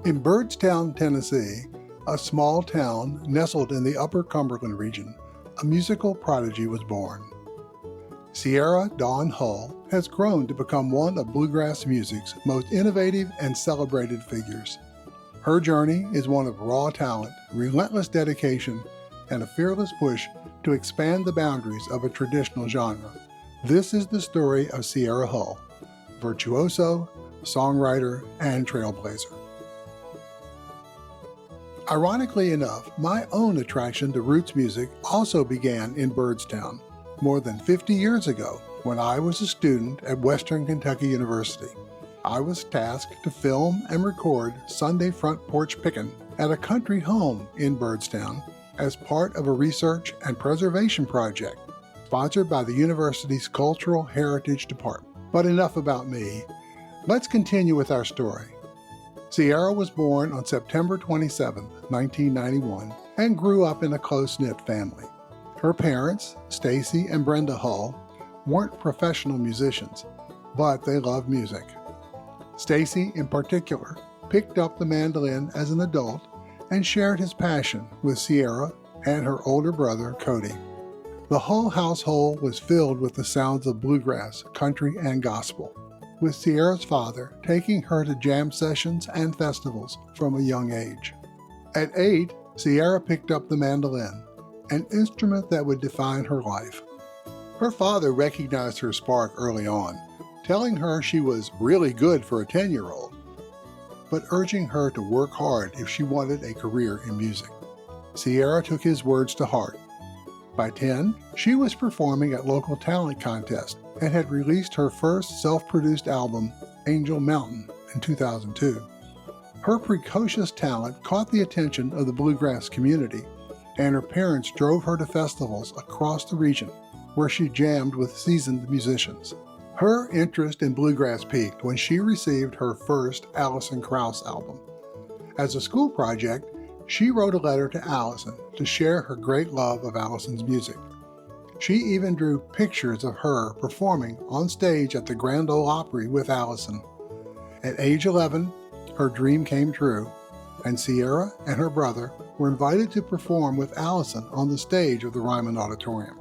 In Byrdstown, Tennessee, a small town nestled in the Upper Cumberland region, a musical prodigy was born. Sierra Dawn Hull has grown to become one of bluegrass music's most innovative and celebrated figures. Her journey is one of raw talent, relentless dedication, and a fearless push to expand the boundaries of a traditional genre. This is the story of Sierra Hull, virtuoso, songwriter, and trailblazer. Ironically enough, my own attraction to roots music also began in Byrdstown, more than 50 years ago, when I was a student at Western Kentucky University. I was tasked to film and record Sunday front porch pickin' at a country home in Byrdstown as part of a research and preservation project sponsored by the university's Cultural Heritage Department. But enough about me. Let's continue with our story. Sierra was born on September 27, 1991, and grew up in a close-knit family. Her parents, Stacy and Brenda Hull, weren't professional musicians, but they loved music. Stacy, in particular, picked up the mandolin as an adult and shared his passion with Sierra and her older brother, Cody. The Hull household was filled with the sounds of bluegrass, country, and gospel, with Sierra's father taking her to jam sessions and festivals from a young age. At 8, Sierra picked up the mandolin, an instrument that would define her life. Her father recognized her spark early on, telling her she was really good for a 10-year-old, but urging her to work hard if she wanted a career in music. Sierra took his words to heart. By 10, she was performing at local talent contests and had released her first self-produced album, Angel Mountain, in 2002. Her precocious talent caught the attention of the bluegrass community, and her parents drove her to festivals across the region where she jammed with seasoned musicians. Her interest in bluegrass peaked when she received her first Alison Krauss album. As a school project, she wrote a letter to Alison to share her great love of Alison's music. She even drew pictures of her performing on stage at the Grand Ole Opry with Alison. At age 11, her dream came true, and Sierra and her brother were invited to perform with Alison on the stage of the Ryman Auditorium.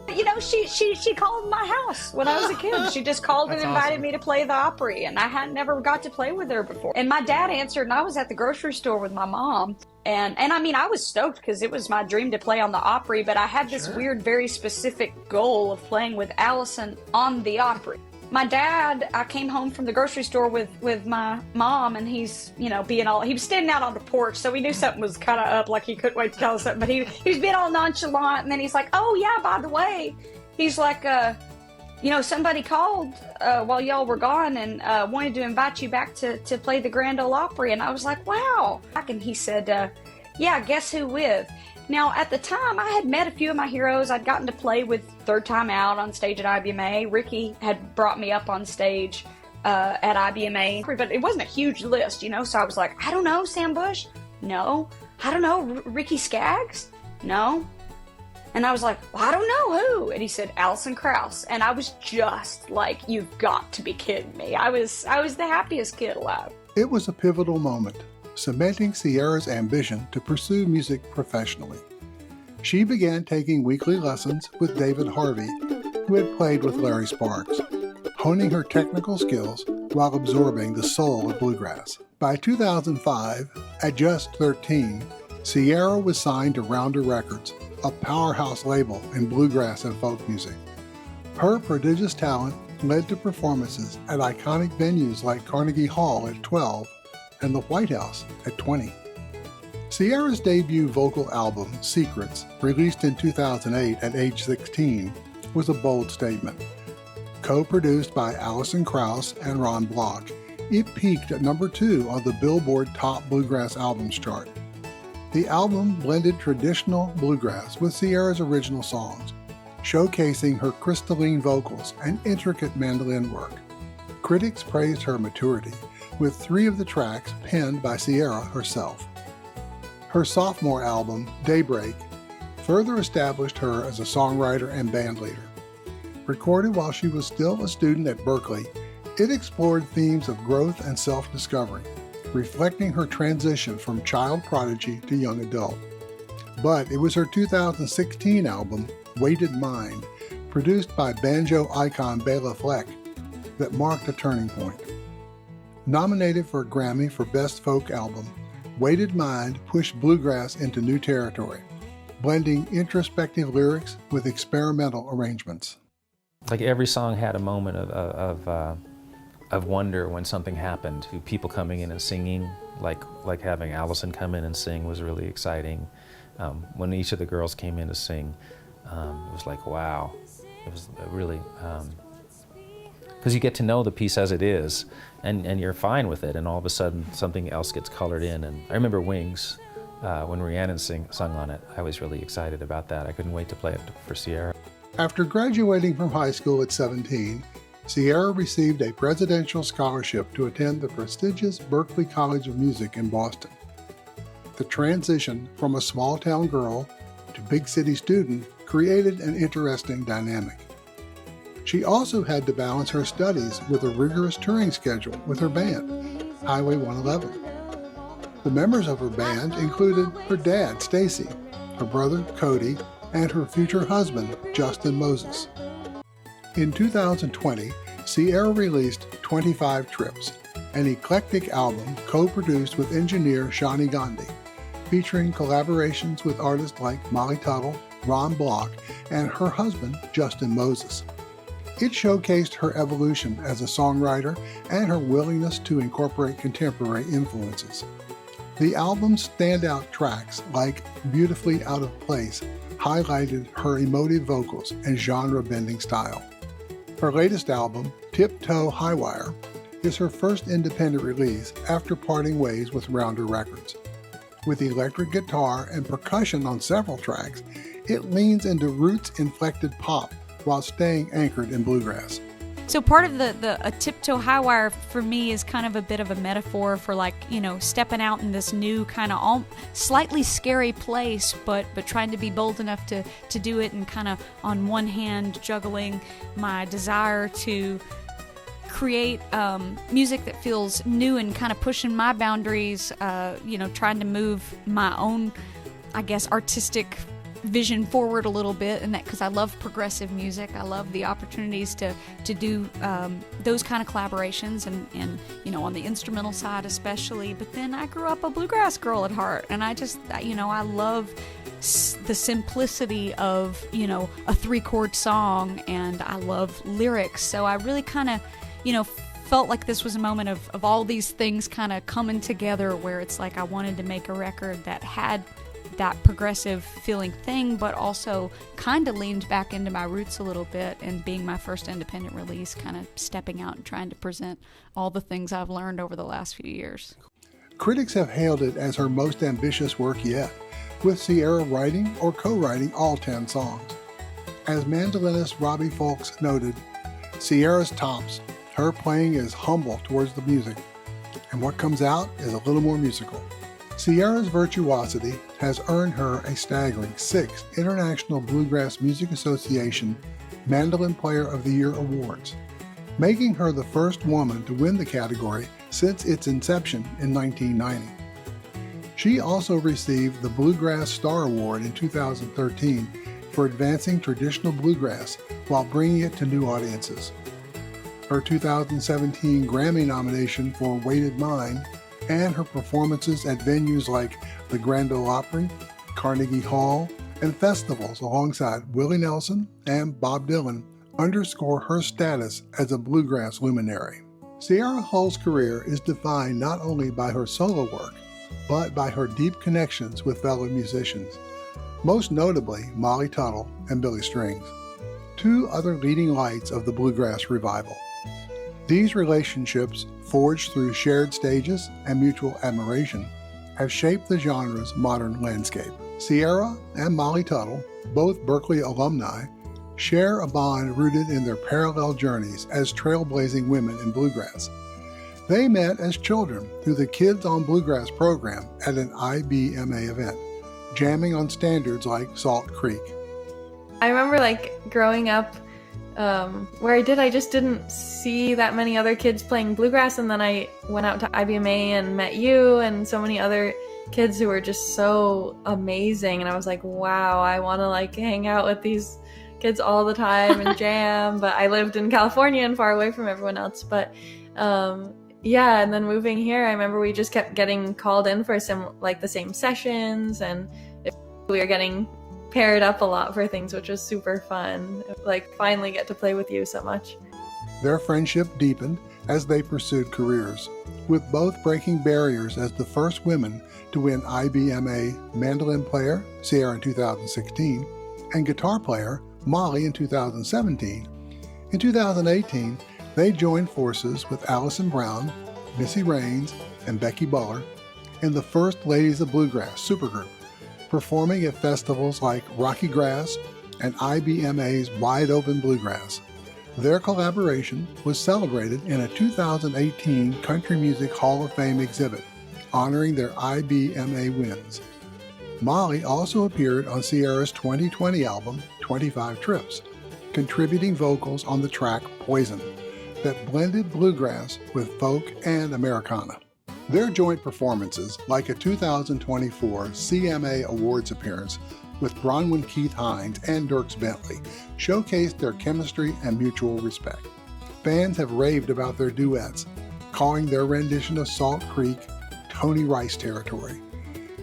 You know, she called my house when I was a kid. She just called and invited me to play the Opry, and I had never got to play with her before. And my dad answered, and I was at the grocery store with my mom. And I mean, I was stoked because it was my dream to play on the Opry, but I had this weird, very specific goal of playing with Alison on the Opry. My dad, I came home from the grocery store with my mom, and he's, you know, he was standing out on the porch, so we knew something was kind of up, like he couldn't wait to tell us something, but he was being all nonchalant, and then he's like, oh yeah, by the way, he's like, you know, somebody called while y'all were gone and wanted to invite you back to play the Grand Ole Opry, and I was like, wow. And he said, yeah, guess who with? Now, at the time, I had met a few of my heroes. I'd gotten to play with Third Time Out on stage at IBMA. Ricky had brought me up on stage at IBMA, but it wasn't a huge list, you know, so I was like, I don't know, Sam Bush? No. I don't know, Ricky Skaggs? No. And I was like, well, I don't know who. And he said, Alison Krauss. And I was just like, you've got to be kidding me. I was the happiest kid alive. It was a pivotal moment, cementing Sierra's ambition to pursue music professionally. She began taking weekly lessons with David Harvey, who had played with Larry Sparks, honing her technical skills while absorbing the soul of bluegrass. By 2005, at just 13, Sierra was signed to Rounder Records, a powerhouse label in bluegrass and folk music. Her prodigious talent led to performances at iconic venues like Carnegie Hall at 12 and the White House at 20. Sierra's debut vocal album, Secrets, released in 2008 at age 16, was a bold statement. Co-produced by Alison Krauss and Ron Block, it peaked at number 2 on the Billboard Top Bluegrass Albums chart. The album blended traditional bluegrass with Sierra's original songs, showcasing her crystalline vocals and intricate mandolin work. Critics praised her maturity, with 3 of the tracks penned by Sierra herself. Her sophomore album, Daybreak, further established her as a songwriter and bandleader. Recorded while she was still a student at Berklee, it explored themes of growth and self-discovery, reflecting her transition from child prodigy to young adult. But it was her 2016 album, Weighted Mind, produced by banjo icon Bela Fleck, that marked a turning point. Nominated for a Grammy for Best Folk Album, Weighted Mind pushed Bluegrass into new territory, blending introspective lyrics with experimental arrangements. Like every song had a moment of wonder when something happened. People coming in and singing, like having Alison come in and sing was really exciting. When each of the girls came in to sing, it was like, wow. It was really, because you get to know the piece as it is, and you're fine with it, and all of a sudden something else gets colored in. And I remember Wings, when Rhiannon sung on it. I was really excited about that. I couldn't wait to play it for Sierra. After graduating from high school at 17, Sierra received a presidential scholarship to attend the prestigious Berklee College of Music in Boston. The transition from a small-town girl to big-city student created an interesting dynamic. She also had to balance her studies with a rigorous touring schedule with her band, Highway 111. The members of her band included her dad, Stacy, her brother, Cody, and her future husband, Justin Moses. In 2020, Sierra released 25 Trips, an eclectic album co-produced with engineer Shani Gandhi, featuring collaborations with artists like Molly Tuttle, Ron Block, and her husband, Justin Moses. It showcased her evolution as a songwriter and her willingness to incorporate contemporary influences. The album's standout tracks, like Beautifully Out of Place, highlighted her emotive vocals and genre-bending style. Her latest album, Tiptoe Highwire, is her first independent release after parting ways with Rounder Records. With electric guitar and percussion on several tracks, it leans into roots-inflected pop while staying anchored in bluegrass. So part of a Tiptoe Highwire for me is kind of a bit of a metaphor for, like, you know, stepping out in this new kind of slightly scary place, but trying to be bold enough to do it, and kind of on one hand juggling my desire to create music that feels new and kind of pushing my boundaries, trying to move my own, I guess, artistic vision forward a little bit, and that because I love progressive music, I love the opportunities to do those kind of collaborations, and on the instrumental side especially. But then I grew up a bluegrass girl at heart, and I just I love the simplicity of a 3-chord song, and I love lyrics. So I really kind of felt like this was a moment of all these things kind of coming together, where it's like I wanted to make a record that had that progressive feeling thing, but also kind of leaned back into my roots a little bit, and being my first independent release, kind of stepping out and trying to present all the things I've learned over the last few years. Critics have hailed it as her most ambitious work yet, with Sierra writing or co-writing all 10 songs. As mandolinist Robbie Folks noted, Sierra's tops. Her playing is humble towards the music, and what comes out is a little more musical. Sierra's virtuosity has earned her a staggering 6 International Bluegrass Music Association Mandolin Player of the Year awards, making her the first woman to win the category since its inception in 1990. She also received the Bluegrass Star Award in 2013 for advancing traditional bluegrass while bringing it to new audiences. Her 2017 Grammy nomination for Weighted Mind and her performances at venues like the Grand Ole Opry, Carnegie Hall, and festivals alongside Willie Nelson and Bob Dylan underscore her status as a bluegrass luminary. Sierra Hull's career is defined not only by her solo work, but by her deep connections with fellow musicians, most notably Molly Tuttle and Billy Strings, 2 other leading lights of the bluegrass revival. These relationships, forged through shared stages and mutual admiration, have shaped the genre's modern landscape. Sierra and Molly Tuttle, both Berklee alumni, share a bond rooted in their parallel journeys as trailblazing women in bluegrass. They met as children through the Kids on Bluegrass program at an IBMA event, jamming on standards like Salt Creek. I remember growing up where I just didn't see that many other kids playing bluegrass, and then I went out to IBMA and met you and so many other kids who were just so amazing, and I was like, wow, I want to like hang out with these kids all the time and jam. But I lived in California and far away from everyone else. But yeah, and then moving here, I remember we just kept getting called in for the same sessions, and we were getting paired up a lot for things, which was super fun. Like, finally get to play with you so much. Their friendship deepened as they pursued careers, with both breaking barriers as the first women to win IBMA Mandolin Player, Sierra in 2016, and Guitar Player, Molly in 2017. In 2018, they joined forces with Allison Brown, Missy Raines, and Becky Buller in the First Ladies of Bluegrass supergroup, performing at festivals like Rocky Grass and IBMA's Wide Open Bluegrass. Their collaboration was celebrated in a 2018 Country Music Hall of Fame exhibit, honoring their IBMA wins. Molly also appeared on Sierra's 2020 album, 25 Trips, contributing vocals on the track Poison, that blended bluegrass with folk and Americana. Their joint performances, like a 2024 CMA Awards appearance with Bronwyn Keith Hines and Dierks Bentley, showcased their chemistry and mutual respect. Fans have raved about their duets, calling their rendition of Salt Creek Tony Rice territory.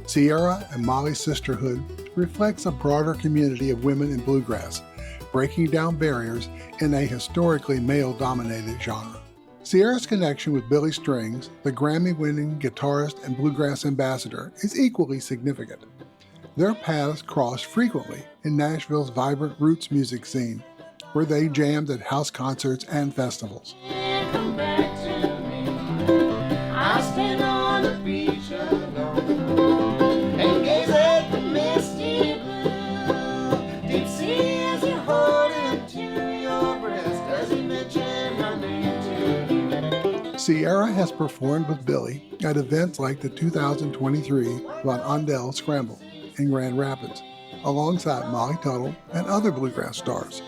Sierra and Molly's sisterhood reflects a broader community of women in bluegrass, breaking down barriers in a historically male-dominated genre. Sierra's connection with Billy Strings, the Grammy-winning guitarist and bluegrass ambassador, is equally significant. Their paths crossed frequently in Nashville's vibrant roots music scene, where they jammed at house concerts and festivals. Come back to me. I stand on the beach alone and gaze at the misty blue. Deep sea as you hold him to your breast. Does he mention my name too? Sierra has performed with Billy at events like the 2023 Von Andel Scramble in Grand Rapids, alongside Molly Tuttle and other bluegrass stars.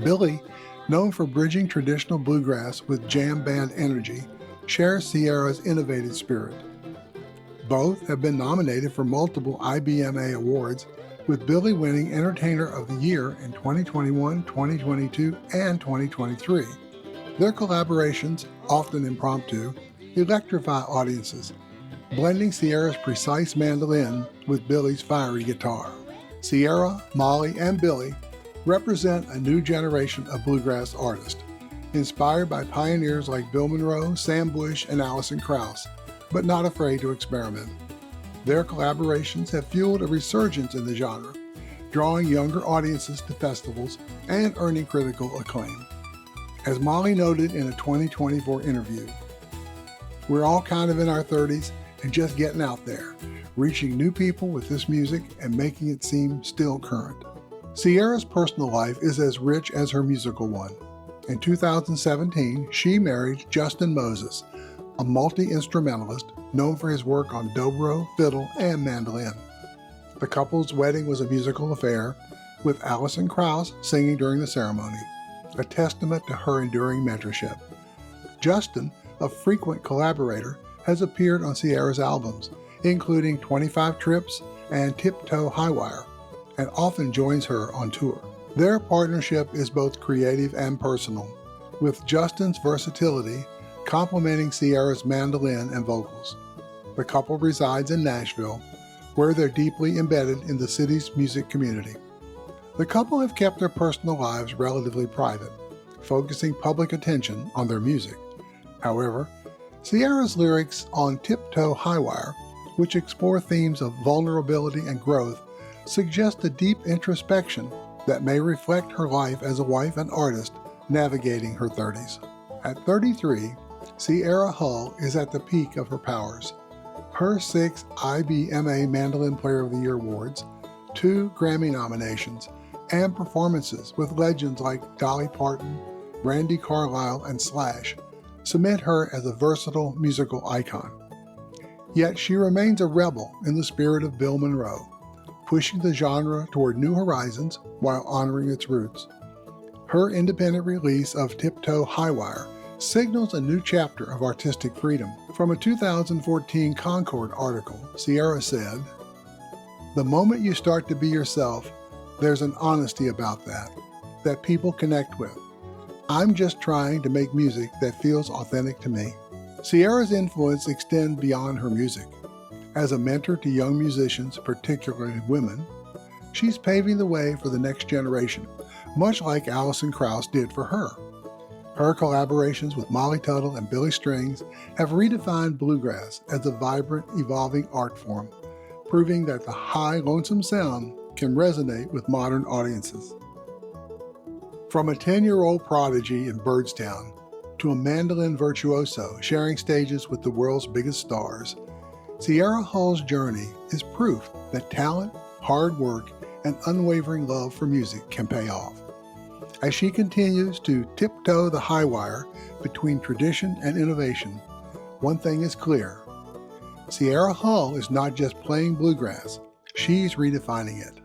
Billy, known for bridging traditional bluegrass with jam band energy, shares Sierra's innovative spirit. Both have been nominated for multiple IBMA awards, with Billy winning Entertainer of the Year in 2021, 2022, and 2023. Their collaborations, often impromptu, electrify audiences, blending Sierra's precise mandolin with Billy's fiery guitar. Sierra, Molly, and Billy represent a new generation of bluegrass artists, inspired by pioneers like Bill Monroe, Sam Bush, and Alison Krauss, but not afraid to experiment. Their collaborations have fueled a resurgence in the genre, drawing younger audiences to festivals and earning critical acclaim. As Molly noted in a 2024 interview, "We're all kind of in our 30s and just getting out there, reaching new people with this music and making it seem still current." Sierra's personal life is as rich as her musical one. In 2017, she married Justin Moses, a multi-instrumentalist known for his work on dobro, fiddle, and mandolin. The couple's wedding was a musical affair, with Alison Krauss singing during the ceremony, a testament to her enduring mentorship. Justin, a frequent collaborator, has appeared on Sierra's albums, including 25 Trips and Tiptoe Highwire, and often joins her on tour. Their partnership is both creative and personal, with Justin's versatility complementing Sierra's mandolin and vocals. The couple resides in Nashville, where they're deeply embedded in the city's music community. The couple have kept their personal lives relatively private, focusing public attention on their music. However, Sierra's lyrics on Tiptoe Highwire, which explore themes of vulnerability and growth, suggest a deep introspection that may reflect her life as a wife and artist navigating her 30s. At 33, Sierra Hull is at the peak of her powers. Her 6 IBMA Mandolin Player of the Year awards, 2 Grammy nominations, and performances with legends like Dolly Parton, Randy Carlile, and Slash cement her as a versatile musical icon. Yet she remains a rebel in the spirit of Bill Monroe, pushing the genre toward new horizons while honoring its roots. Her independent release of Tiptoe Highwire signals a new chapter of artistic freedom. From a 2014 Concord article, Sierra said, "The moment you start to be yourself, there's an honesty about that people connect with. I'm just trying to make music that feels authentic to me." Sierra's influence extends beyond her music. As a mentor to young musicians, particularly women, she's paving the way for the next generation, much like Alison Krauss did for her. Her collaborations with Molly Tuttle and Billy Strings have redefined bluegrass as a vibrant, evolving art form, proving that the high, lonesome sound can resonate with modern audiences. From a 10-year-old prodigy in Byrdstown to a mandolin virtuoso sharing stages with the world's biggest stars, Sierra Hull's journey is proof that talent, hard work, and unwavering love for music can pay off. As she continues to tiptoe the high wire between tradition and innovation, one thing is clear: Sierra Hull is not just playing bluegrass, she's redefining it.